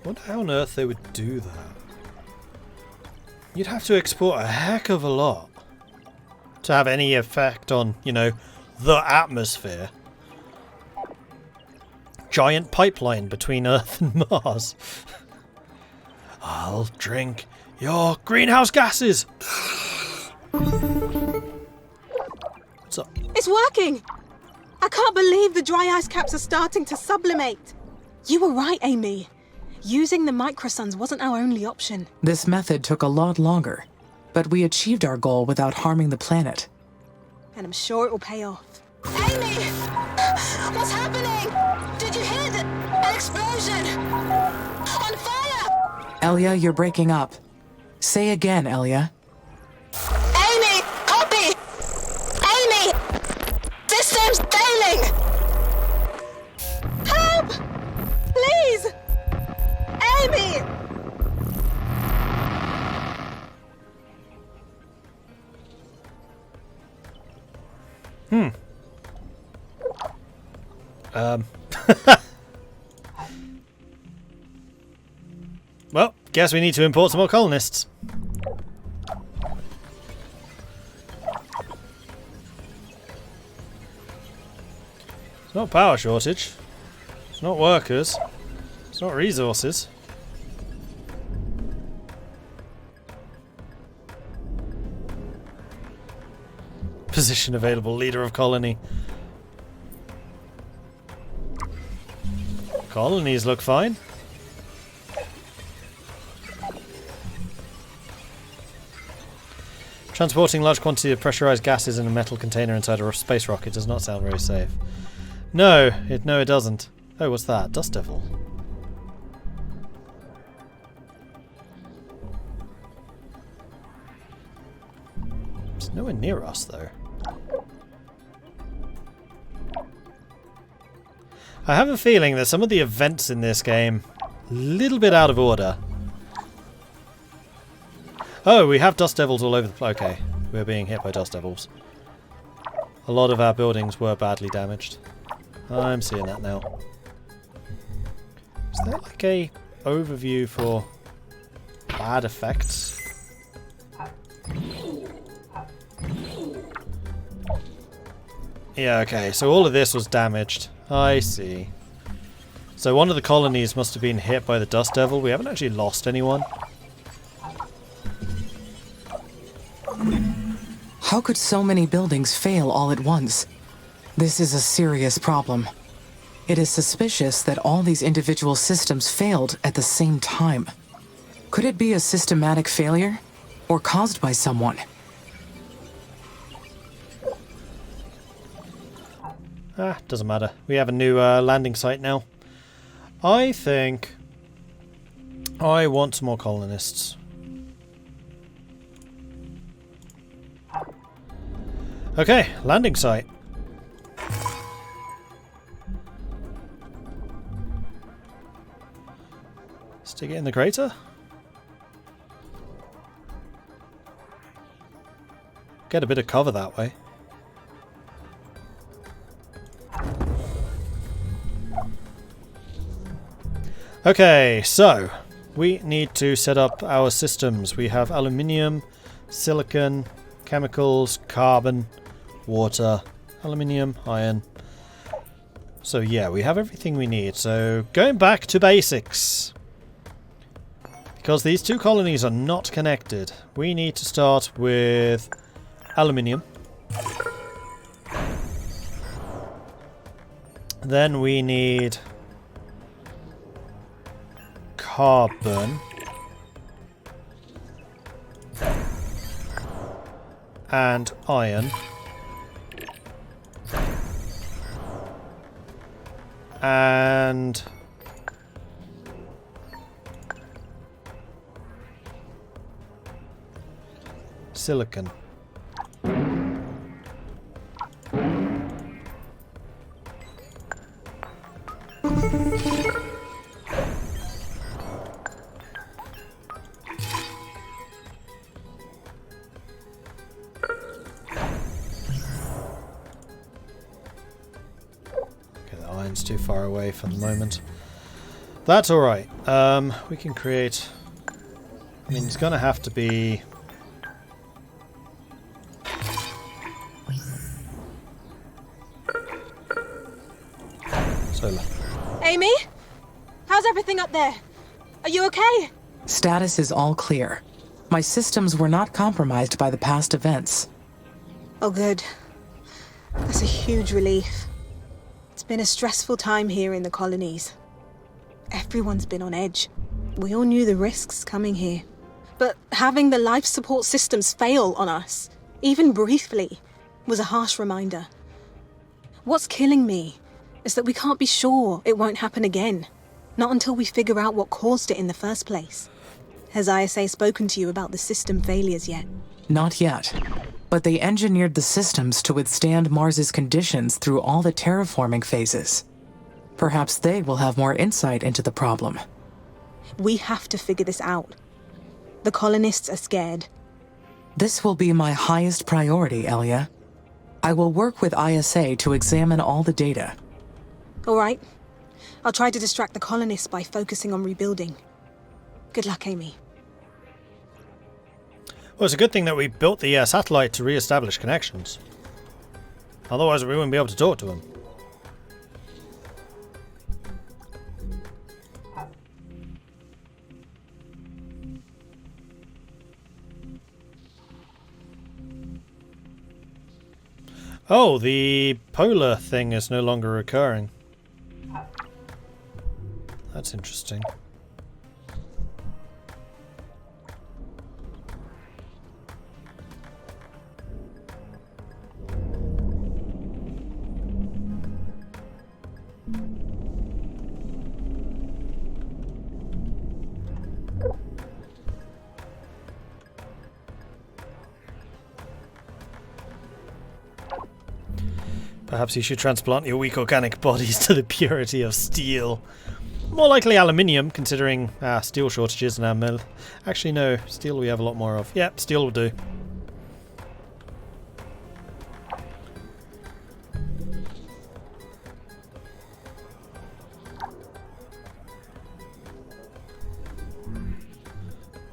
Wonder how on earth they would do that. You'd have to export a heck of a lot to have any effect on, you know, the atmosphere. Giant pipeline between Earth and Mars. I'll drink your greenhouse gases. What's up? It's working! I can't believe the dry ice caps are starting to sublimate. You were right, Amy. Using the microsuns wasn't our only option. This method took a lot longer, but we achieved our goal without harming the planet. And I'm sure it will pay off. Amy! What's happening? Did you hear an explosion? On fire! Elia, you're breaking up. Say again, Elia. Amy! Copy! Amy! System's failing! Help! Please! Amy! Well, guess we need to import some more colonists. It's not power shortage. It's not workers. It's not resources. Position available, leader of colony. Colonies look fine. Transporting large quantity of pressurized gases in a metal container inside a space rocket does not sound very safe. No, it doesn't. Oh, what's that? Dust Devil. It's nowhere near us, though. I have a feeling that some of the events in this game a little bit out of order. Oh, we have Dust Devils all over the place. Okay, we're being hit by Dust Devils. A lot of our buildings were badly damaged. I'm seeing that now. Is there like a overview for bad effects? Yeah, okay, so all of this was damaged. I see. So one of the colonies must have been hit by the Dust Devil. We haven't actually lost anyone. How could so many buildings fail all at once? This is a serious problem. It is suspicious that all these individual systems failed at the same time. Could it be a systematic failure? Or caused by someone? Ah, doesn't matter. We have a new landing site now. I think I want some more colonists. Okay, landing site. Stick it in the crater. Get a bit of cover that way. Okay, so we need to set up our systems. We have aluminium, silicon, chemicals, carbon, water, aluminium, iron. So yeah, we have everything we need. So going back to basics. Because these two colonies are not connected, we need to start with aluminium. Then we need carbon. And iron. And silicon. Too far away for the moment. That's alright. We can create... I mean, it's going to have to be... Solar. Amy? How's everything up there? Are you okay? Status is all clear. My systems were not compromised by the past events. Oh, good. That's a huge relief. It's been a stressful time here in the colonies. Everyone's been on edge. We all knew the risks coming here. But having the life support systems fail on us, even briefly, was a harsh reminder. What's killing me is that we can't be sure it won't happen again. Not until we figure out what caused it in the first place. Has ISA spoken to you about the system failures yet? Not yet. But they engineered the systems to withstand Mars's conditions through all the terraforming phases. Perhaps they will have more insight into the problem. We have to figure this out. The colonists are scared. This will be my highest priority, Elia. I will work with ISA to examine all the data. All right. I'll try to distract the colonists by focusing on rebuilding. Good luck, Amy. Well, it's a good thing that we built the satellite to re-establish connections. Otherwise, we wouldn't be able to talk to them. Oh, the polar thing is no longer occurring. That's interesting. Perhaps you should transplant your weak organic bodies to the purity of steel. More likely aluminium, considering steel shortages in our mill. Actually, no. Steel we have a lot more of. Yep, steel will do.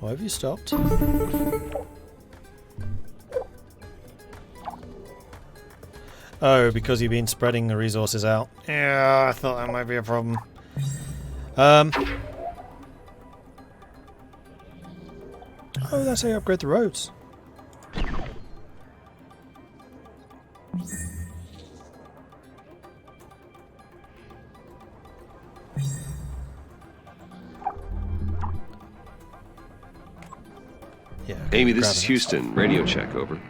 Why have you stopped? Oh, because you've been spreading the resources out. Yeah, I thought that might be a problem. Oh, that's how you upgrade the roads. Yeah. Amy, this is Houston. Radio check, over.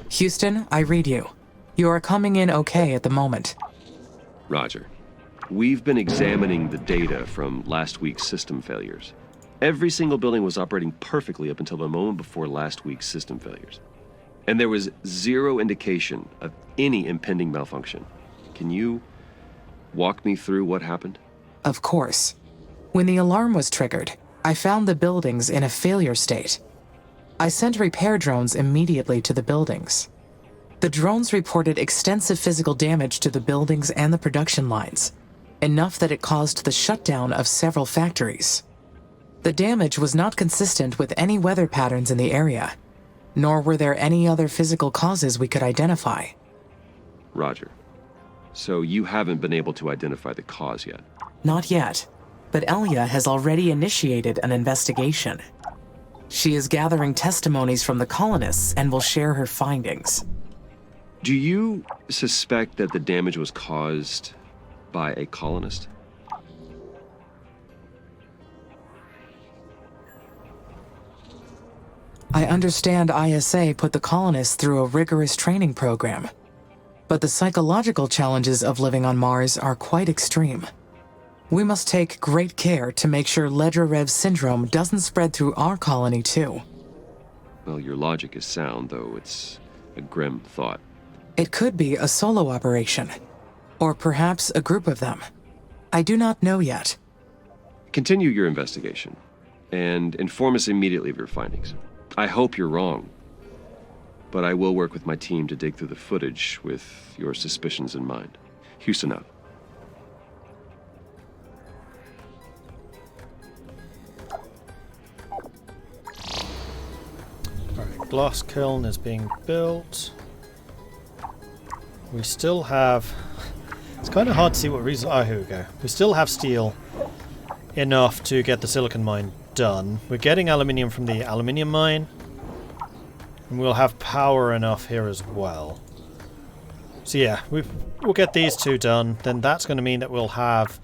Houston, I read you. You are coming in okay at the moment. Roger. We've been examining the data from last week's system failures. Every single building was operating perfectly up until the moment before last week's system failures. And there was zero indication of any impending malfunction. Can you walk me through what happened? Of course. When the alarm was triggered, I found the buildings in a failure state. I sent repair drones immediately to the buildings. The drones reported extensive physical damage to the buildings and the production lines, enough that it caused the shutdown of several factories. The damage was not consistent with any weather patterns in the area, nor were there any other physical causes we could identify. Roger. So you haven't been able to identify the cause yet? Not yet, but Elia has already initiated an investigation. She is gathering testimonies from the colonists and will share her findings. Do you suspect that the damage was caused by a colonist? I understand ISA put the colonists through a rigorous training program, but the psychological challenges of living on Mars are quite extreme. We must take great care to make sure Ledra-Rev syndrome doesn't spread through our colony too. Well, your logic is sound, though it's a grim thought. It could be a solo operation, or perhaps a group of them. I do not know yet. Continue your investigation, and inform us immediately of your findings. I hope you're wrong, but I will work with my team to dig through the footage with your suspicions in mind. Houston out. Alright, glass kiln is being built. We still have... It's kind of hard to see what reason... Oh, here we go. We still have steel enough to get the silicon mine done. We're getting aluminium from the aluminium mine. And we'll have power enough here as well. So yeah, we'll get these two done. Then that's going to mean that we'll have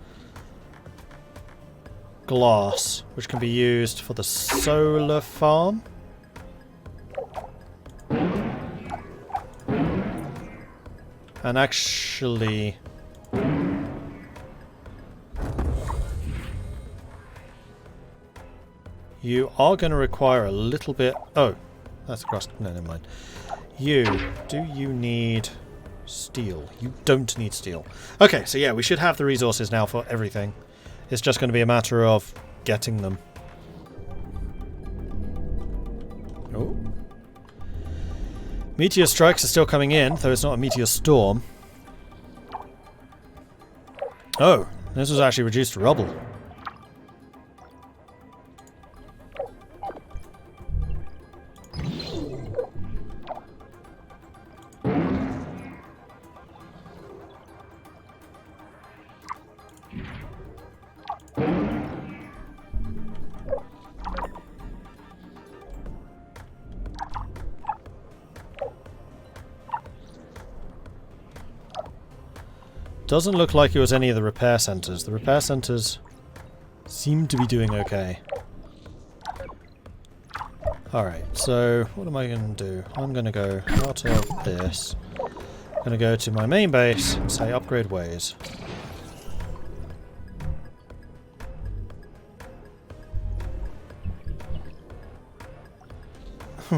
glass, which can be used for the solar farm. And actually... You are going to require a little bit... Oh, that's across... No, never mind. Do you need steel? You don't need steel. Okay, so yeah, we should have the resources now for everything. It's just going to be a matter of getting them. Oh. Meteor strikes are still coming in, though it's not a meteor storm. Oh, this was actually reduced to rubble. Doesn't look like it was any of the repair centers. The repair centers seem to be doing okay. Alright, so what am I going to do? I'm going to go out of this. I'm going to go to my main base and say upgrade ways.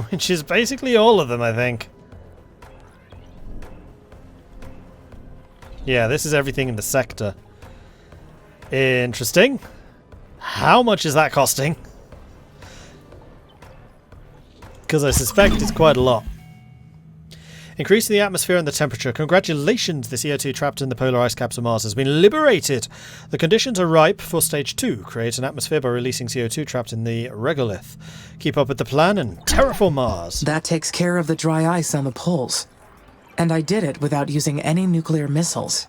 Which is basically all of them, I think. Yeah, this is everything in the sector. Interesting. How much is that costing? Because I suspect it's quite a lot. Increasing the atmosphere and the temperature. Congratulations, the CO2 trapped in the polar ice caps of Mars has been liberated. The conditions are ripe for stage 2. Create an atmosphere by releasing CO2 trapped in the regolith. Keep up with the plan and terraform Mars. That takes care of the dry ice on the poles. And I did it without using any nuclear missiles.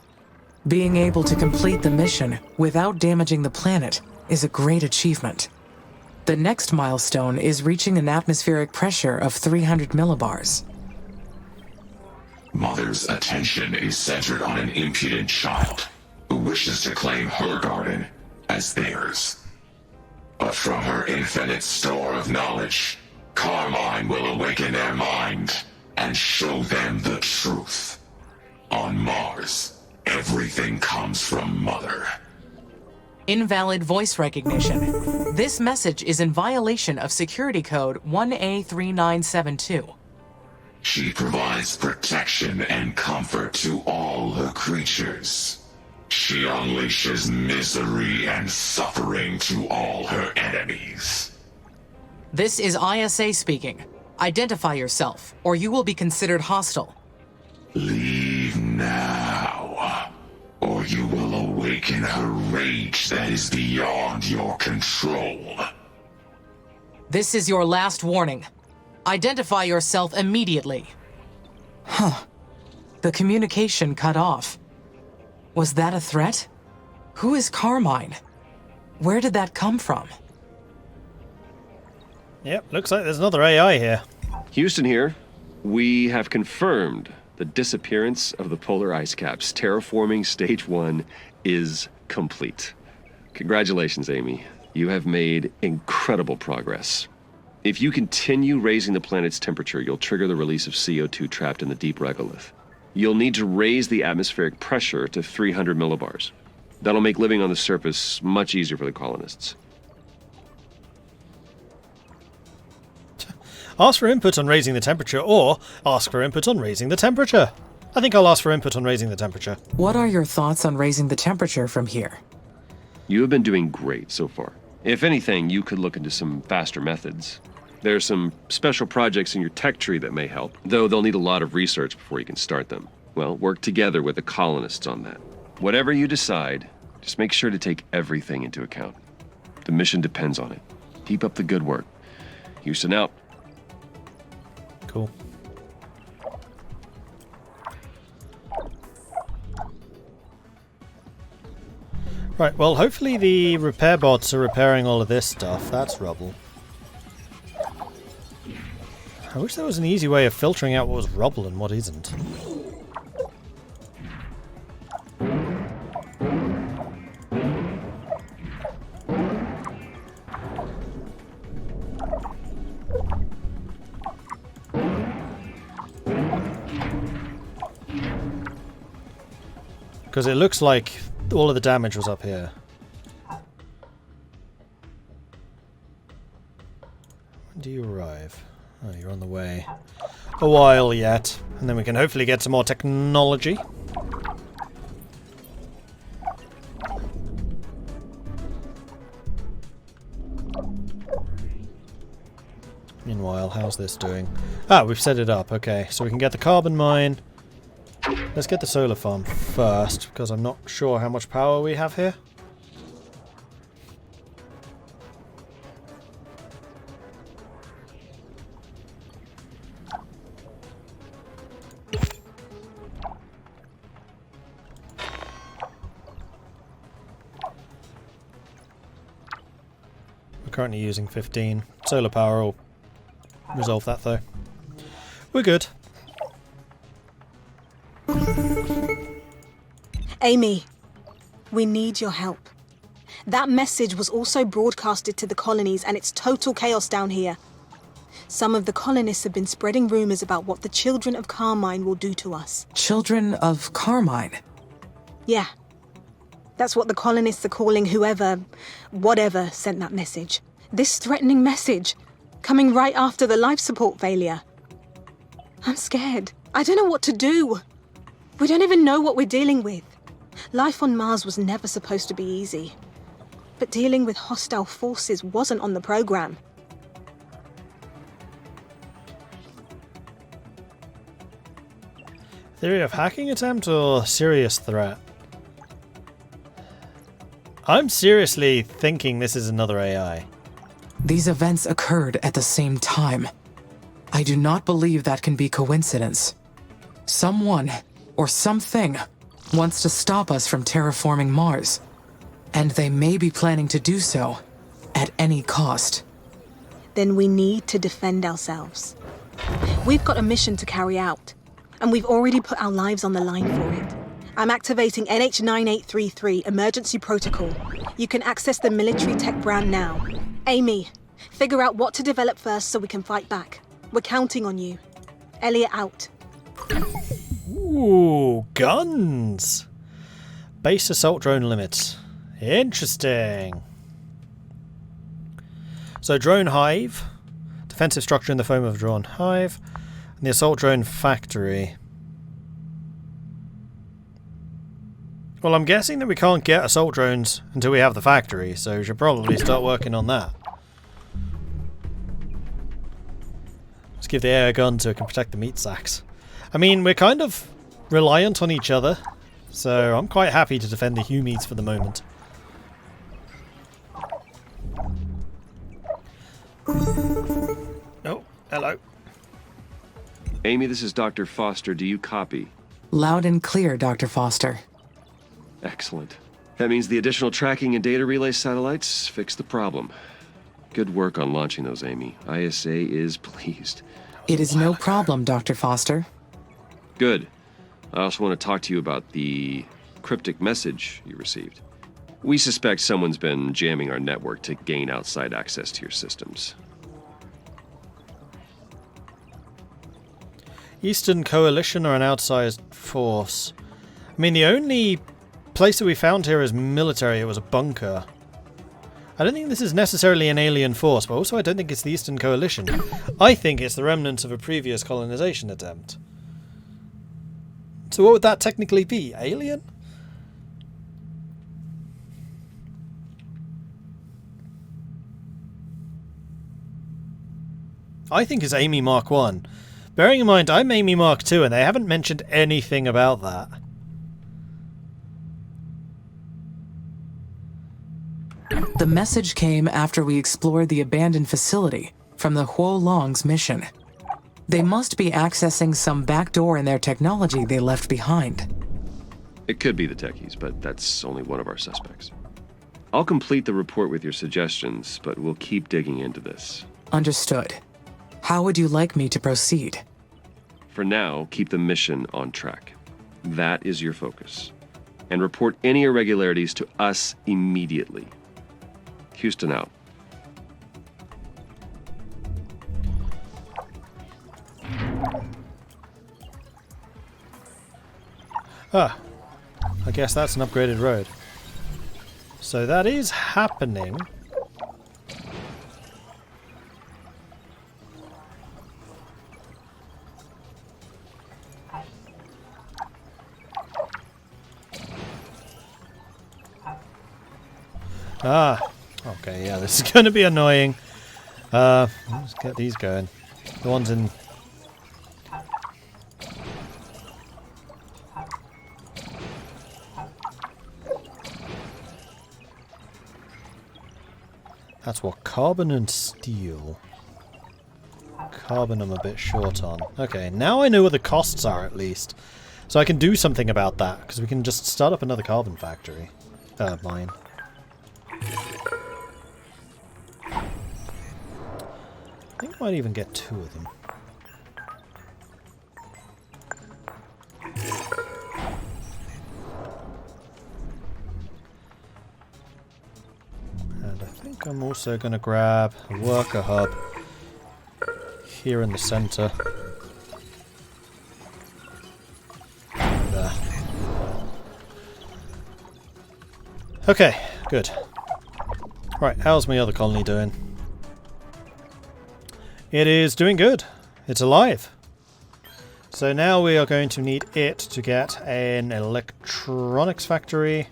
Being able to complete the mission without damaging the planet is a great achievement. The next milestone is reaching an atmospheric pressure of 300 millibars. Mother's attention is centered on an impudent child who wishes to claim her garden as theirs. But from her infinite store of knowledge, Carmine will awaken their mind and show them the truth. On Mars, everything comes from Mother. Invalid voice recognition. This message is in violation of security code 1A3972. She provides protection and comfort to all her creatures. She unleashes misery and suffering to all her enemies. This is ISA speaking. Identify yourself, or you will be considered hostile. Leave now, or you will awaken a rage that is beyond your control. This is your last warning. Identify yourself immediately. Huh. The communication cut off. Was that a threat? Who is Carmine? Where did that come from? Yep, looks like there's another AI here. Houston here. We have confirmed the disappearance of the polar ice caps. Terraforming Stage 1 is complete. Congratulations, Amy. You have made incredible progress. If you continue raising the planet's temperature, you'll trigger the release of CO2 trapped in the deep regolith. You'll need to raise the atmospheric pressure to 300 millibars. That'll make living on the surface much easier for the colonists. Ask for input on raising the temperature, or ask for input on raising the temperature. I think I'll ask for input on raising the temperature. What are your thoughts on raising the temperature from here? You have been doing great so far. If anything, you could look into some faster methods. There are some special projects in your tech tree that may help, though they'll need a lot of research before you can start them. Well, work together with the colonists on that. Whatever you decide, just make sure to take everything into account. The mission depends on it. Keep up the good work. Houston out. Cool. Right, well, hopefully the repair bots are repairing all of this stuff. That's rubble. I wish there was an easy way of filtering out what was rubble and what isn't. Because it looks like all of the damage was up here. When do you arrive? Oh, you're on the way. A while yet. And then we can hopefully get some more technology. Meanwhile, how's this doing? Ah, we've set it up. Okay, so we can get the carbon mine. Let's get the solar farm first, because I'm not sure how much power we have here. We're currently using 15. Solar power will resolve that though. We're good. Amy, we need your help. That message was also broadcasted to the colonies, and it's total chaos down here. Some of the colonists have been spreading rumors about what the children of Carmine will do to us. Children of Carmine? Yeah. That's what the colonists are calling whatever sent that message. This threatening message, coming right after the life support failure. I'm scared. I don't know what to do. We don't even know what we're dealing with. Life on Mars was never supposed to be easy. But dealing with hostile forces wasn't on the program. Theory of hacking attempt or serious threat? I'm seriously thinking this is another AI. These events occurred at the same time. I do not believe that can be coincidence. Someone, or something, wants to stop us from terraforming Mars. And they may be planning to do so at any cost. Then we need to defend ourselves. We've got a mission to carry out, and we've already put our lives on the line for it. I'm activating NH9833 emergency protocol. You can access the military tech brand now. Amy, figure out what to develop first so we can fight back. We're counting on you. Elliot out. Ooh, guns! Base assault drone limits. Interesting. So drone hive, defensive structure in the form of a drone hive, and the assault drone factory. Well, I'm guessing that we can't get assault drones until we have the factory, so we should probably start working on that. Let's give the air a gun so it can protect the meat sacks. I mean, we're kind of reliant on each other, so I'm quite happy to defend the humies for the moment. Oh, hello. Amy, this is Dr. Foster. Do you copy? Loud and clear, Dr. Foster. Excellent. That means the additional tracking and data relay satellites fixed the problem. Good work on launching those, Amy. ISA is pleased. It is no problem, Dr. Foster. Good. I also want to talk to you about the cryptic message you received. We suspect someone's been jamming our network to gain outside access to your systems. Eastern Coalition or an outsized force? I mean, the only place that we found here is military. It was a bunker. I don't think this is necessarily an alien force, but also I don't think it's the Eastern Coalition. I think it's the remnants of a previous colonization attempt. So what would that technically be? Alien? I think it's Amy Mark 1. Bearing in mind, I'm Amy Mark 2 and they haven't mentioned anything about that. The message came after we explored the abandoned facility from the Huo Long's mission. They must be accessing some back door in their technology they left behind. It could be the techies, but that's only one of our suspects. I'll complete the report with your suggestions, but we'll keep digging into this. Understood. How would you like me to proceed? For now, keep the mission on track. That is your focus. And report any irregularities to us immediately. Houston out. Ah, I guess that's an upgraded road. So that is happening. Ah, okay, yeah, this is going to be annoying. Let's get these going. The ones in... That's what, carbon and steel. Carbon I'm a bit short on. Okay, now I know what the costs are at least. So I can do something about that, because we can just start up another carbon factory. Mine. I think I might even get 2 of them. And I think I'm also going to grab a worker hub here in the center. There. Okay, good. Right, how's my other colony doing? It is doing good. It's alive. So now we are going to need it to get an electronics factory.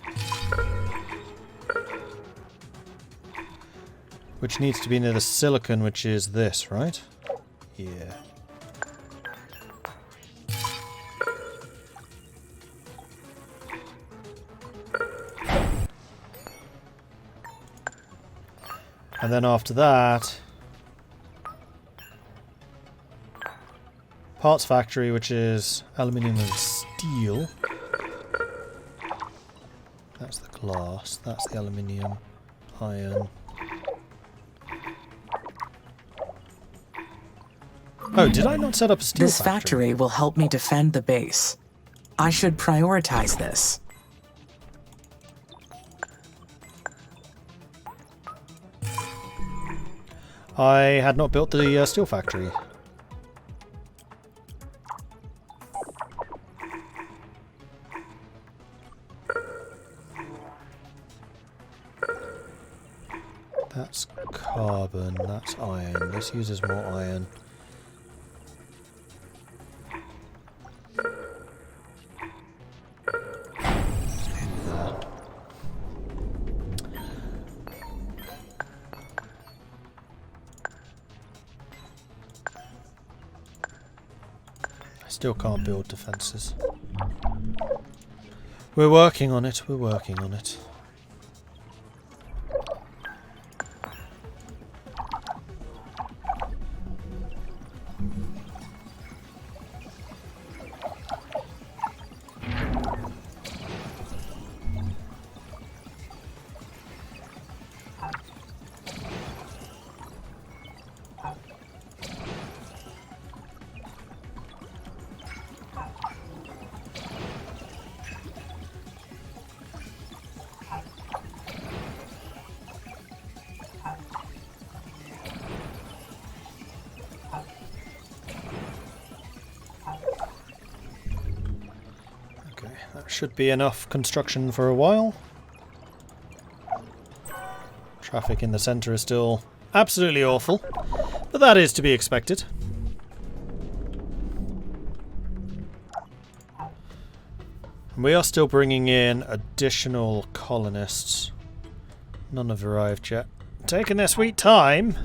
Which needs to be near the silicon, which is this, right? Yeah. And then after that, parts factory, which is aluminium and steel. That's the glass, that's the aluminium, iron. Oh, did I not set up a steel This factory will help me defend the base. I should prioritize this. I had not built the steel factory. That's carbon, that's iron. This uses more iron. Still can't build defences. We're working on it, we're working on it. That should be enough construction for a while. Traffic in the centre is still absolutely awful, but that is to be expected. We are still bringing in additional colonists. None have arrived yet. Taking their sweet time.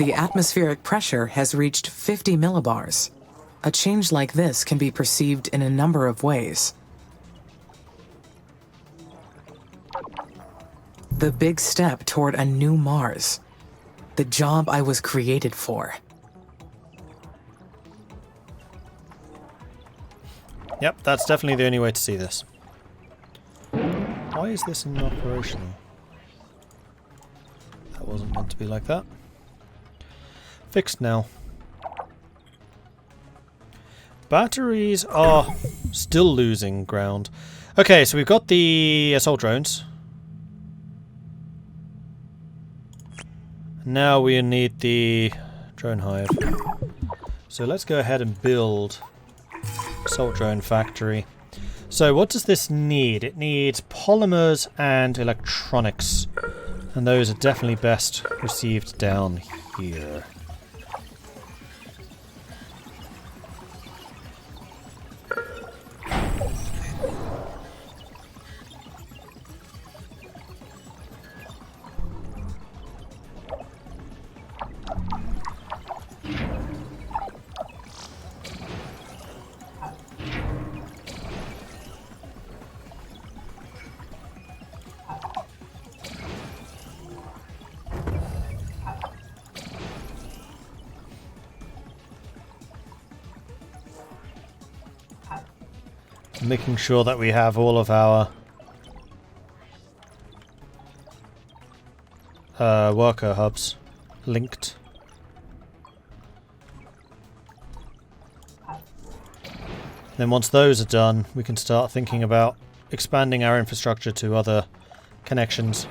The atmospheric pressure has reached 50 millibars. A change like this can be perceived in a number of ways. The big step toward a new Mars. The job I was created for. Yep, that's definitely the only way to see this. Why is this inoperational? That wasn't meant to be like that. Fixed now. Batteries are still losing ground. Okay, so we've got the assault drones. Now we need the drone hive. So let's go ahead and build assault drone factory. So what does this need? It needs polymers and electronics. And those are definitely best received down here. Making sure that we have all of our worker hubs linked. Then once those are done, we can start thinking about expanding our infrastructure to other connections.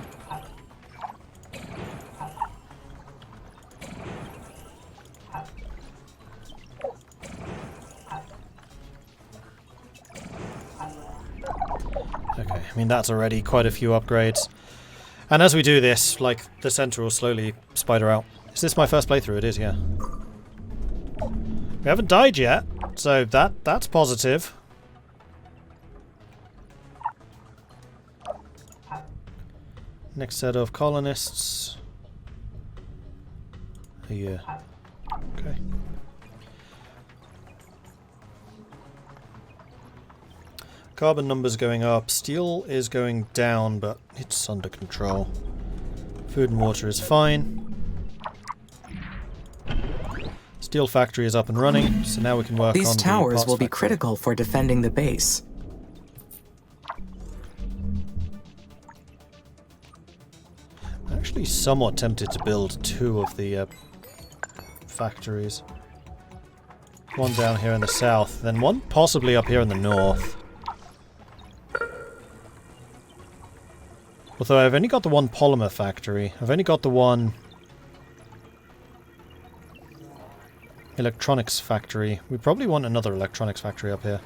Okay, I mean that's already quite a few upgrades. And as we do this, like, the center will slowly spider out. Is this my first playthrough? It is, yeah. We haven't died yet, so that's positive. Next set of colonists. Yeah. Okay. Carbon numbers going up. Steel is going down, but it's under control. Food and water is fine. Steel factory is up and running, so now we can work on the These towers will be factory. critical for defending the base. I'm actually somewhat tempted to build two of the factories. One down here in the south, then one possibly up here in the north. Although I've only got the one polymer factory. I've only got the one electronics factory. We probably want another electronics factory up here.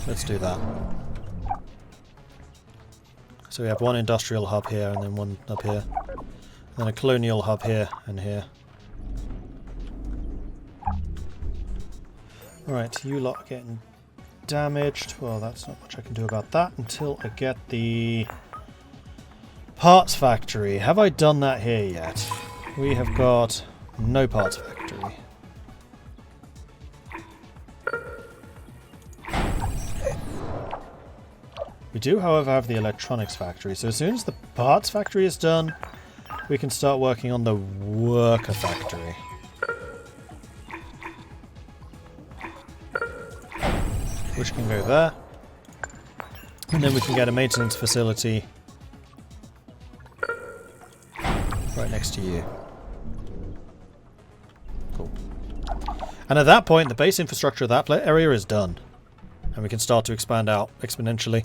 Let's do that. So we have one industrial hub here and then one up here. And then a colonial hub here and here. Right, you lot are getting damaged. Well, that's not much I can do about that until I get the parts factory. Have I done that here yet? We have got no parts factory. We do, however, have the electronics factory. So as soon as the parts factory is done, we can start working on the worker factory. Which can go there. And then we can get a maintenance facility right next to you. Cool. And at that point, the base infrastructure of that area is done. And we can start to expand out exponentially.